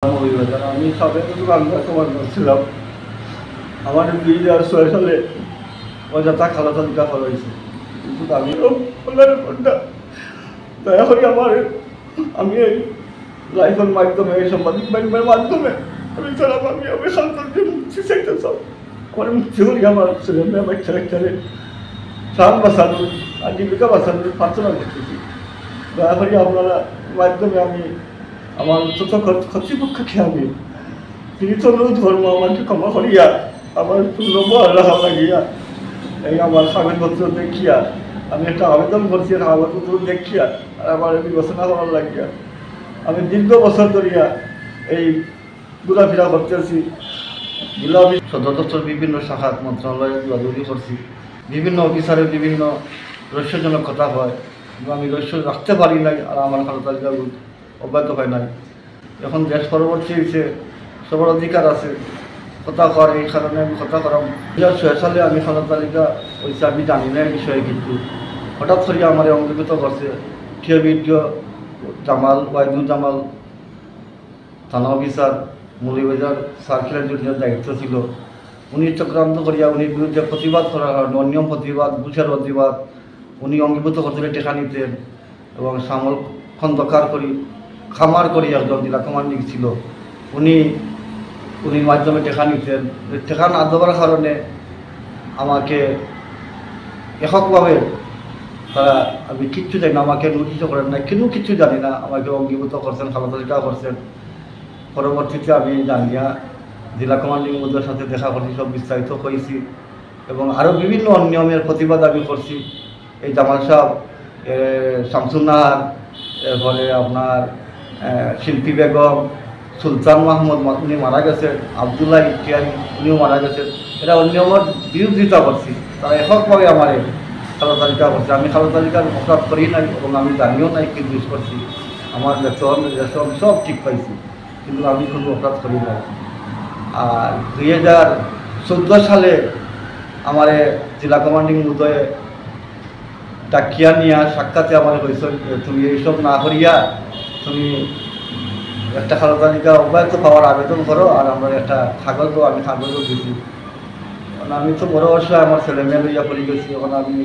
আমি সাবেক দোকানদার কমান্ডার ছিলাম। আমার 2006 সালে অযথা খালা তালিকা করা হয়েছে, কিন্তু আমি দয়া করে আমি এই লাইফের মাধ্যমে, এই সাংবাদিক বাহিনীর মাধ্যমে আমি চালাম, আমি সন্তানকে মুক্তি চাইতে চাই। আমার মুক্তি করি আমার ছেলে মেয়ে বাচ্চা কাচ্চারে প্রাণ বাঁচানোর আর জীবিকা বাঁচানোর প্রার্থনা করতেছি। দয়া করে আপনারা মাধ্যমে আমি আমার অন্তত কর্তৃপক্ষকে আমি পীড়িত ধর্ম আমাকে ক্ষমা করিয়া আমার পূর্ণব রাখা লাগিয়া এই আমার কাগজপত্র দেখিয়া আমি একটা আবেদন করছি, কাগজপত্র দেখিয়া আর আমার বিবেচনা করার লাগিয়া আমি দীর্ঘ বছর ধরিয়া এই ঘোরাফেরা করতেছি। জেলা অফিস সদর দপ্তর বিভিন্ন শাখাত মন্ত্রণালয়ে দৌড়াদৌড়ি করছি, বিভিন্ন অফিসারের বিভিন্ন রহস্যজনক কথা হয়, আমি রহস্য রাখতে পারি নাই আর আমার খালো তালিকা অব্যাহত হয় নাই। এখন দেশ পরবর্তী হয়েছে, সবার অধিকার আছে কথা করার, এই কারণে আমি কথা করাম। 2006 সালে আমি খালো তালিকা হয়েছে, আমি জানি না এই বিষয়ে, কিন্তু হঠাৎ করে আমার অঙ্গীভূত করছে ঠিয়বিদ্য জামাল, ওয়াইদুল জামাল থানা অফিসার, মৌলভীবাজার সার্কেলের জন্য দায়িত্ব ছিল। উনি চক্রান্ত করিয়া উনির বিরুদ্ধে প্রতিবাদ করার কারণে, অনিয়ম প্রতিবাদ, ঘুষের প্রতিবাদ, উনি অঙ্গীভূত করতে টেকা নিতেন এবং সামল খন্দকার করি খামার করি একজন জেলা কমান্ডিং ছিল, উনি মাধ্যমে টেকা নিতেন। টেকা না দেওয়ার কারণে আমাকে এককভাবে তারা, আমি কিচ্ছু জানি না, আমাকে নোটিশও করেন না, কিন্তু কিচ্ছু জানি না, আমাকে অঙ্গীভূত করছেন, খালো তালিকা করছেন। পরবর্তীতে আমি জানিয়া জেলা কমান্ডিং মুদ্রার সাথে দেখা করছি, সব বিস্তারিত হয়েছি এবং আরও বিভিন্ন অনিয়মের প্রতিবাদ আমি করছি। এই জামাল সাহেব, শামসুন্নাহার, এরপরে আপনার শিল্পী বেগম, সুলতান মাহমুদ উনি মারা গেছেন, আবদুল্লাহ ইফতিয়ারি উনিও মারা গেছেন। এরা অনিয়মের বিরোধিতা করছি, তারা এককভাবে আমার খালো তালিকা করছে। আমি খালো তালিকার অপরাধ করি নাই এবং আমি জানিও নাই, কিন্তু করছি, আমার বেতন রেশন সব ঠিক পাইছি, কিন্তু আমি কোনো অপরাধ করি নাই। আর 2014 সালে আমার জেলা কমান্ডিং উদয়ে ডাকিয়া নিয়া সাক্ষাতে আমার হয়েছে, তুমি এইসব না করিয়া তুমি একটা খালো তালিকা অব্যাহত পাওয়ার আবেদন করো, আর আমরা একটা কাগজও, আমি কাগজও দিছি। কারণ আমি তো বড় অবশ্যই আমার ছেলে মেয়ে লইয়া পড়ে গেছি, এখন আমি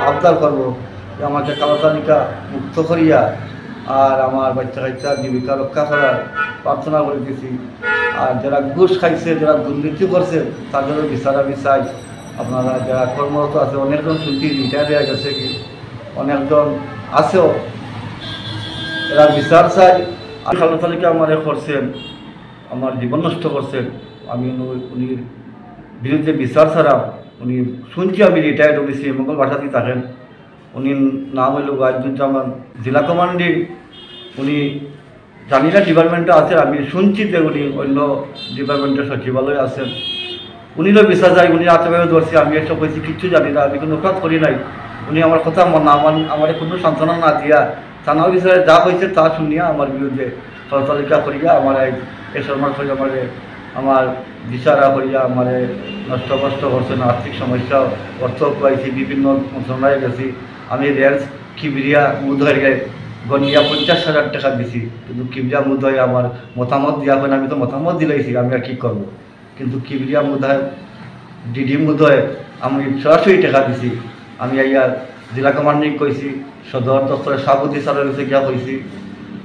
আবদার করবো যে আমাকে কালো তালিকা মুক্ত করিয়া আর আমার বাচ্চা কাচ্চা জীবিকা রক্ষা করার প্রার্থনা করে দিয়েছি। আর যারা ঘুষ খাইছে, যারা দুর্নীতি করছে, তাদেরও বিচার আমি চাই। আপনারা যারা কর্মরত আছে, অনেকজন শুনছি রিটায়ার হয়ে গেছে, কি অনেকজন আছেও, এরা বিচার চাই। আর খালো তালিকা আমার করছেন, আমার জীবন নষ্ট করছেন, আমি উনির বিরুদ্ধে বিচার ছাড়া, উনি শুনছি আমি রিটায়ার্ড হয়েছি, মঙ্গল বাসাতেই থাকেন। উনির নাম হইল ওয়াইদুজ্জামান, জেলা কমান্ডিং। উনি জানি না ডিপার্টমেন্টে আছেন, আমি শুনছি যে উনি অন্য ডিপার্টমেন্টের সচিবালয়ে আছেন। উনিরও বিচার যায়, উনি আত্মভাবে ধরছি, আমি এসব হয়েছি কিচ্ছু জানি না, আমি কোনো অপরাধ করি নাই। উনি আমার কথা আমার কোনো সান্ত্বনা না দিয়া থানা অফিসারে যা হয়েছে তা শুনিয়া আমার বিরুদ্ধে খালো তালিকা করিয়া আমার এই সরমার করে আমার দিশারা করিয়া আমার নষ্ট করছেন। আর্থিক সমস্যা, অর্থ পাইছি, বিভিন্ন মন্ত্রণালয়ে গেছি। আমি রেঞ্জ খিবরিয়া মুদহের গনিয়া 50,000 টাকা দিছি, কিন্তু কিবরিয়া মুদয় আমার মতামত দেওয়া হয় না। আমি তো মতামত দিলাইছি, আমি আর কী করবো, কিন্তু কিবরিয়া মুদয় ডিডি মুদয় আমি সরাসরি টাকা দিছি। আমি আইয়া জেলা কমান্ডিং কইছি, সদর দপ্তরের সাবুদ্দি স্যারের কাছে গিয়া কইছি।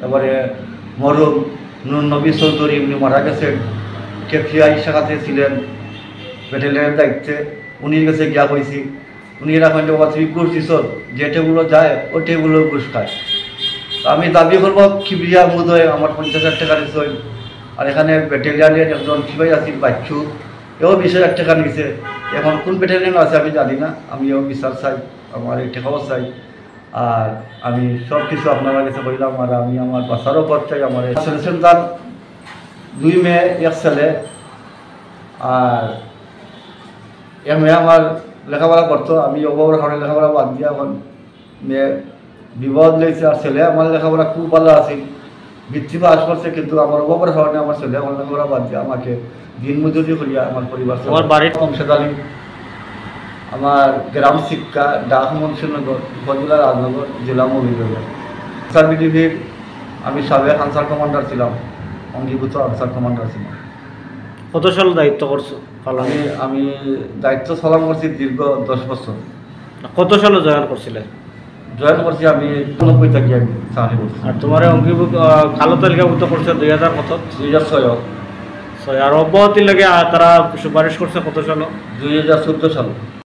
এবারে মরুম নুর নবী চৌধুরী, উনি মারা গেছেন, কেফিআই শাখাতে ছিলেন, ব্যাটালিয়নের দায়িত্বে, উনির কাছে গিয়া কইছি। উনি এরকম বাবা তুমি ঘুষ দিছ, যে টেবুলো যায় ওই টেবুলো ঘুষ খায়। আমি দাবি করবো খিবরিয়া মুদয় আমার 50,000 টাকা দিচ্ছে, আর এখানে ব্যাটালিয়নের একজন সিপাহী আছিল বাচ্চু, এও 20,000 টাকা নিছে। এখন কোন ব্যাটালিয়ন আছে আমি জানি না, আমি এও বিচার চাই, আমার এই টাকাও চাই। আর আমি সব কিছু আপনার কাছে বললাম, আর আমি আমার বাচ্চারও পথ চাই। আমার ছেলে সন্তান 2 মেয়ে 1 ছেলে, আর মেয়ে আমার লেখাপড়া করতো, আমি অভাবের কারণে লেখাপড়া বাদ দিয়ে এখন মেয়ে বিবাহ দিয়েছে। আর ছেলে আমার লেখাপড়া খুব ভালো আছে, বৃত্তি পাস করছে, কিন্তু আমার অভাবের কারণে আমার ছেলে আমার লেখাপড়া বাদ দিয়ে আমাকে দিন মজুরি করিয়া আমার পরিবার। আমার বাড়ির অংশীদারি, আমার গ্রাম শিক্ষা ডাক মনসুরনগর, উপজেলা রাজনগর, জেলা মৌলভীবাজার। সার্ভিডিভির আমি সাবেক আনসার কমান্ডার ছিলাম, অঙ্গীভূত আনসার কমান্ডার ছিলাম। কত সাল দায়িত্ব করছো পালন? আমি দায়িত্ব পালন করছি দীর্ঘ 10 বছর। কত সালে জয়েন করছিলে? জয়েন করছি আমি 90 থেকে আমি চাকরি করছি। আর তোমার অঙ্গীভূত কালো তালিকাভুক্ত করছে 2000 কত? 2006 আর অব্যাহতি লাগে তারা সুপারিশ করছে কত সাল? 2014 সাল।